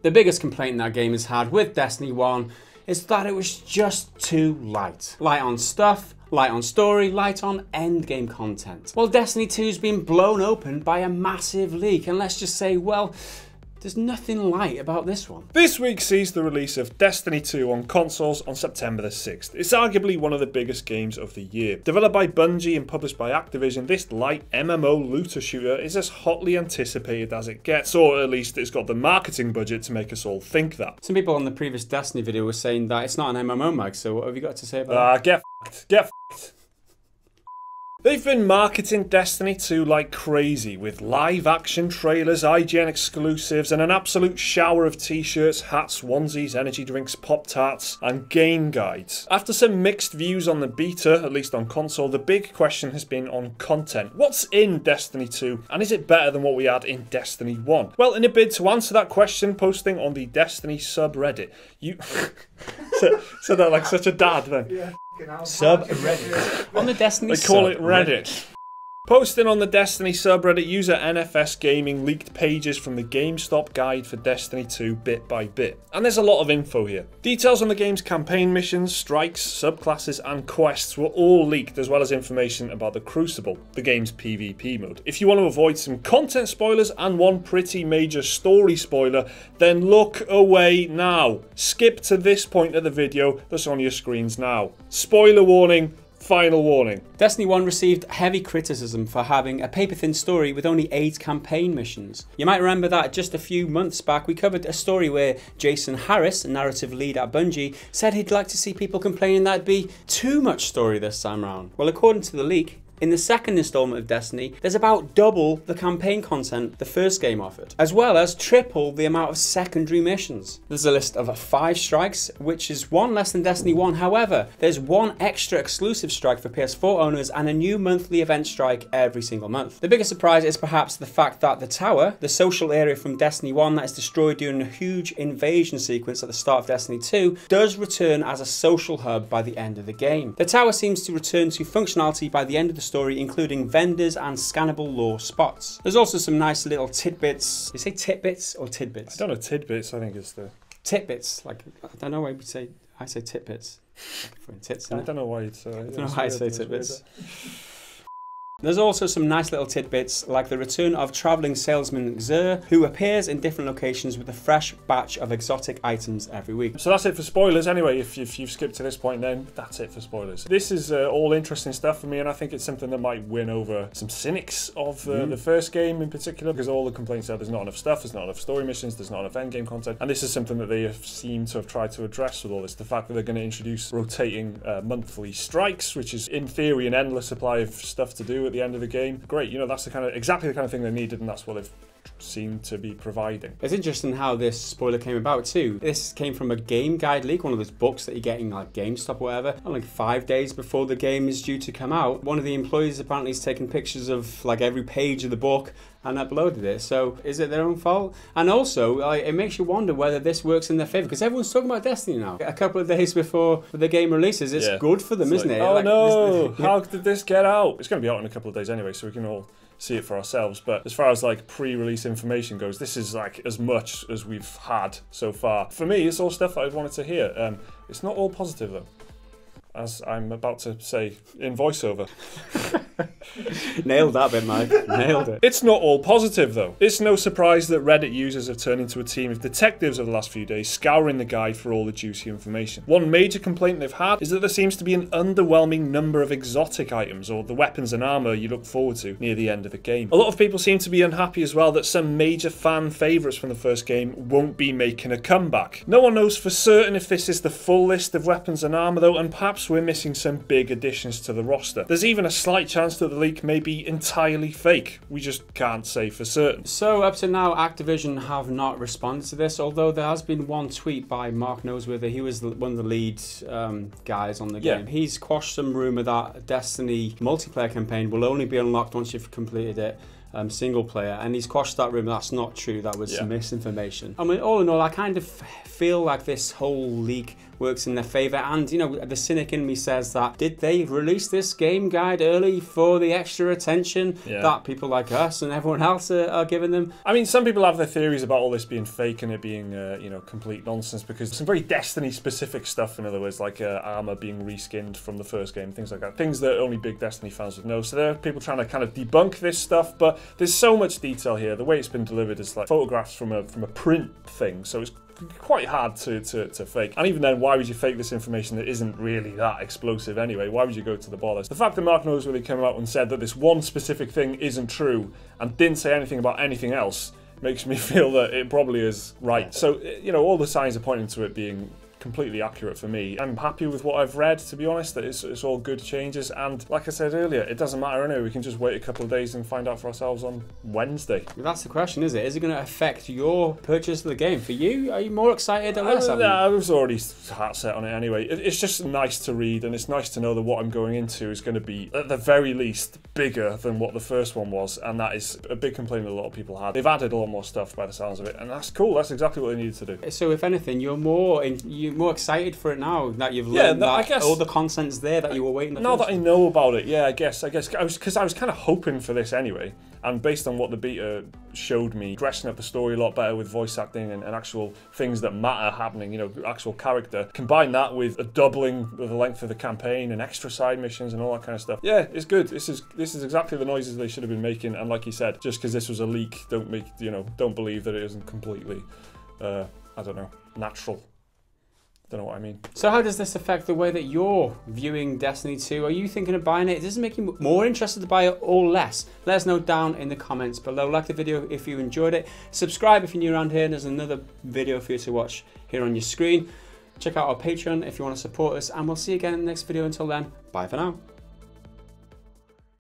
The biggest complaint that game has had with Destiny 1 is that it was just too light. Light on stuff, light on story, light on endgame content. Well, Destiny 2's been blown open by a massive leak, and let's just say, well, there's nothing light about this one. This week sees the release of Destiny 2 on consoles on September the 6th. It's arguably one of the biggest games of the year. Developed by Bungie and published by Activision, this light MMO looter shooter is as hotly anticipated as it gets, or at least it's got the marketing budget to make us all think that. Some people on the previous Destiny video were saying that it's not an MMO mag, so what have you got to say about that? Get f***ed. Get f***ed. They've been marketing Destiny 2 like crazy, with live action trailers, IGN exclusives, and an absolute shower of t-shirts, hats, onesies, energy drinks, Pop-Tarts, and game guides. After some mixed views on the beta, at least on console, the big question has been on content. What's in Destiny 2, and is it better than what we had in Destiny 1? Well, in a bid to answer that question, posting on the Destiny subreddit, you... said that like such a dad then. Yeah. Subreddit. On the Destiny They call it Reddit. Posting on the Destiny subreddit, user NFS Gaming leaked pages from the GameStop guide for Destiny 2 bit by bit. And there's a lot of info here. Details on the game's campaign missions, strikes, subclasses and quests were all leaked, as well as information about the Crucible, the game's PvP mode. If you want to avoid some content spoilers and one pretty major story spoiler, then look away now. Skip to this point of the video that's on your screens now. Spoiler warning. Final warning. Destiny 1 received heavy criticism for having a paper-thin story with only 8 campaign missions. You might remember that just a few months back we covered a story where Jason Harris, narrative lead at Bungie, said he'd like to see people complaining that it'd be too much story this time around. Well, according to the leak, in the second installment of Destiny, there's about double the campaign content the first game offered, as well as triple the amount of secondary missions. There's a list of 5 strikes, which is 1 less than Destiny 1. However, there's 1 extra exclusive strike for PS4 owners and a new monthly event strike every single month. The biggest surprise is perhaps the fact that the tower, the social area from Destiny 1 that is destroyed during a huge invasion sequence at the start of Destiny 2, does return as a social hub by the end of the game. The tower seems to return to functionality by the end of the story, including vendors and scannable lore spots. There's also some nice little tidbits. You say titbits or tidbits? I don't know, tidbits, I think it's the... Titbits, like, I don't know why you say, I say titbits. Like tits, I don't know why it's... I don't know why I say titbits. There's also some nice little tidbits, like the return of travelling salesman Xur, who appears in different locations with a fresh batch of exotic items every week. So that's it for spoilers. Anyway, if you've skipped to this point, then that's it for spoilers. This is all interesting stuff for me, and I think it's something that might win over some cynics of the first game in particular, because all the complaints are there's not enough stuff, there's not enough story missions, there's not enough endgame content, and this is something that they have seemed to have tried to address with all this. The fact that they're going to introduce rotating monthly strikes, which is in theory an endless supply of stuff to do at the end of the game. Great, you know, that's exactly the kind of thing they needed, and that's what they've seemed to be providing. It's interesting how this spoiler came about too. This came from a game guide leak, one of those books that you get in like GameStop or whatever, and like 5 days before the game is due to come out. One of the employees apparently has taken pictures of like every page of the book and uploaded it. So is it their own fault? And also, it makes you wonder whether this works in their favour, because everyone's talking about Destiny now. A couple of days before the game releases, it's good for them, isn't it? Oh like, no, how did this get out? It's going to be out in a couple of days anyway, so we can all see it for ourselves. But as far as like pre-release information goes, this is like as much as we've had so far. For me, it's all stuff that I've wanted to hear. It's not all positive though, as I'm about to say in voiceover. Nailed that bit, Mike. Nailed it. It's not all positive though. It's no surprise that Reddit users have turned into a team of detectives over the last few days, scouring the guide for all the juicy information. One major complaint they've had is that there seems to be an underwhelming number of exotic items, or the weapons and armor you look forward to near the end of the game. A lot of people seem to be unhappy as well that some major fan favorites from the first game won't be making a comeback. No one knows for certain if this is the full list of weapons and armor though, and perhaps we're missing some big additions to the roster. There's even a slight chance that the leak may be entirely fake. We just can't say for certain. So up to now, Activision have not responded to this, although there has been one tweet by Mark Noseworthy. He was one of the lead guys on the game. He's quashed some rumour that Destiny multiplayer campaign will only be unlocked once you've completed it. single player, and he's quashed that rumor. That's not true. That was misinformation. I mean, all in all, I kind of feel like this whole leak works in their favour, and you know, the cynic in me says that did they release this game guide early for the extra attention that people like us and everyone else are giving them? I mean, some people have their theories about all this being fake and it being you know, complete nonsense, because some very Destiny specific stuff, in other words, like armor being reskinned from the first game, things like that, things that only big Destiny fans would know. So there are people trying to kind of debunk this stuff, but there's so much detail here. The way it's been delivered is like photographs from a print thing, so it's quite hard to fake. And even then, why would you fake this information that isn't really that explosive anyway? Why would you go to the bother? The fact that Mark Noseworthy came out and said that this one specific thing isn't true and didn't say anything about anything else makes me feel that it probably is right. So, you know, all the signs are pointing to it being completely accurate for me. I'm happy with what I've read, to be honest, that it's all good changes, and like I said earlier, it doesn't matter anyway, we can just wait a couple of days and find out for ourselves on Wednesday. That's the question, is it? Is it going to affect your purchase of the game? For you, are you more excited or less? I was already heart set on it anyway. It's just nice to read, and it's nice to know that what I'm going into is going to be, at the very least, bigger than what the first one was, and that is a big complaint that a lot of people had. They've added a lot more stuff by the sounds of it, and that's cool. That's exactly what they needed to do. So if anything, you're more excited for it now that you've learned that I guess, all the content's there that you were waiting for. Now that I know about it, yeah, I guess I was kind of hoping for this anyway, and based on what the beta showed me, dressing up the story a lot better with voice acting and actual things that matter happening, you know, actual character, combine that with a doubling of the length of the campaign and extra side missions and all that kind of stuff. Yeah, it's good. This is exactly the noises they should have been making, and like you said, just because this was a leak, don't believe that it isn't completely I don't know, natural. Don't know what I mean. So how does this affect the way that you're viewing Destiny 2? Are you thinking of buying it? Does it make you more interested to buy it or less? Let us know down in the comments below. Like the video if you enjoyed it. Subscribe if you're new around here. There's another video for you to watch here on your screen. Check out our Patreon if you want to support us, and we'll see you again in the next video. Until then, bye for now.